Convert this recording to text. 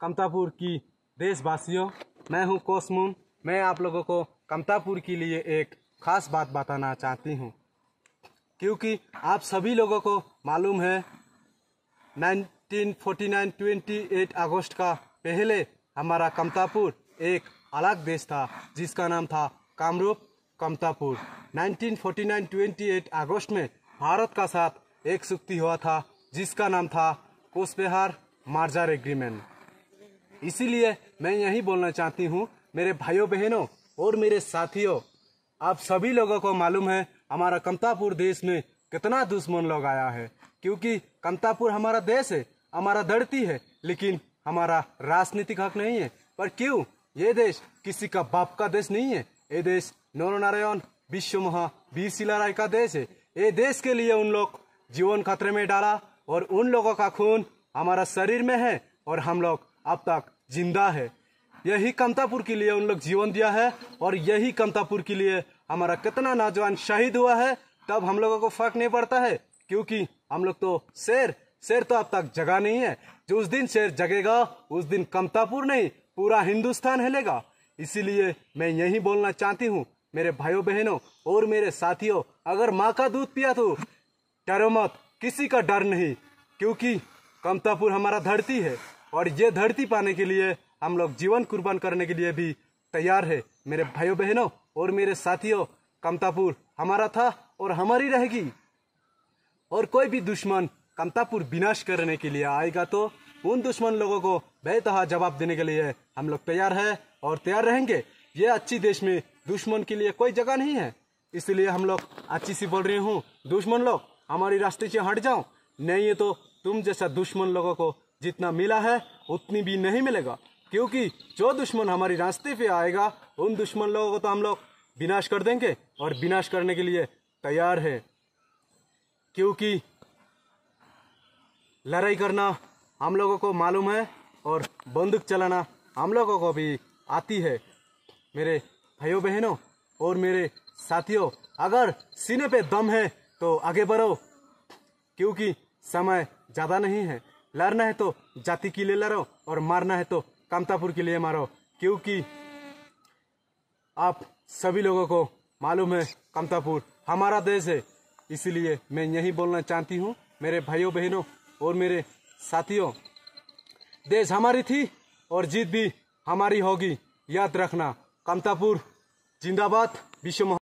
कमतापुर की देशवासियों, मैं हूं कोसमून। मैं आप लोगों को कमतापुर के लिए एक खास बात बताना चाहती हूं, क्योंकि आप सभी लोगों को मालूम है 1949 28 अगस्त का पहले हमारा कमतापुर एक अलग देश था जिसका नाम था कामरूप कमतापुर। 1949 28 अगस्त में भारत का साथ एक चुक्ति हुआ था जिसका नाम था कोचबिहार मर्जर एग्रीमेंट। इसीलिए मैं यही बोलना चाहती हूँ मेरे भाइयों बहनों और मेरे साथियों, आप सभी लोगों को मालूम है हमारा कमतापुर देश में कितना दुश्मन लोग आया है, क्योंकि कमतापुर हमारा देश है, हमारा धरती है, लेकिन हमारा राजनीतिक हक नहीं है। पर क्यों? ये देश किसी का बाप का देश नहीं है। ये देश नरनारायण विश्वमोह वीर शिलाराय का देश है। ये देश के लिए उन लोग जीवन खतरे में डाला और उन लोगों का खून हमारा शरीर में है और हम लोग अब तक जिंदा है। यही कमतापुर के लिए उन लोग जीवन दिया है और यही कमतापुर के लिए हमारा कितना नौजवान शहीद हुआ है। तब हम लोगों को फर्क नहीं पड़ता है, क्योंकि हम लोग तो शेर तो अब तक जगा नहीं है। जो उस दिन शेर जगेगा उस दिन कमतापुर नहीं पूरा हिंदुस्तान हिलेगा। इसीलिए मैं यही बोलना चाहती हूँ मेरे भाइयों बहनों और मेरे साथियों, अगर माँ का दूध पिया तो डरो मत, किसी का डर नहीं, क्योंकि कमतापुर हमारा धरती है और ये धरती पाने के लिए हम लोग जीवन कुर्बान करने के लिए भी तैयार है। मेरे भाइयों बहनों और मेरे साथियों, कमतापुर हमारा था और हमारी रहेगी। और कोई भी दुश्मन कमतापुर विनाश करने के लिए आएगा तो उन दुश्मन लोगों को बेतहा जवाब देने के लिए हम लोग तैयार है और तैयार रहेंगे। ये अच्छी देश में दुश्मन के लिए कोई जगह नहीं है। इसलिए हम लोग अच्छी सी बोल रहे हूँ, दुश्मन लोग हमारी रास्ते से हट जाओ, नहीं है तो तुम जैसा दुश्मन लोगों को जितना मिला है उतनी भी नहीं मिलेगा। क्योंकि जो दुश्मन हमारी रास्ते पे आएगा उन दुश्मन लोगों को तो हम लोग विनाश कर देंगे और विनाश करने के लिए तैयार है। क्योंकि लड़ाई करना हम लोगों को मालूम है और बंदूक चलाना हम लोगों को भी आती है। मेरे भाइयों बहनों और मेरे साथियों, अगर सीने पे दम है तो आगे बढ़ो, क्योंकि समय ज़्यादा नहीं है। लड़ना है तो जाति के लिए लड़ो और मारना है तो कमतापुर के लिए मारो, क्योंकि आप सभी लोगों को मालूम है कमतापुर हमारा देश है। इसीलिए मैं यही बोलना चाहती हूँ मेरे भाइयों बहनों और मेरे साथियों, देश हमारी थी और जीत भी हमारी होगी। याद रखना, कमतापुर जिंदाबाद। विश्व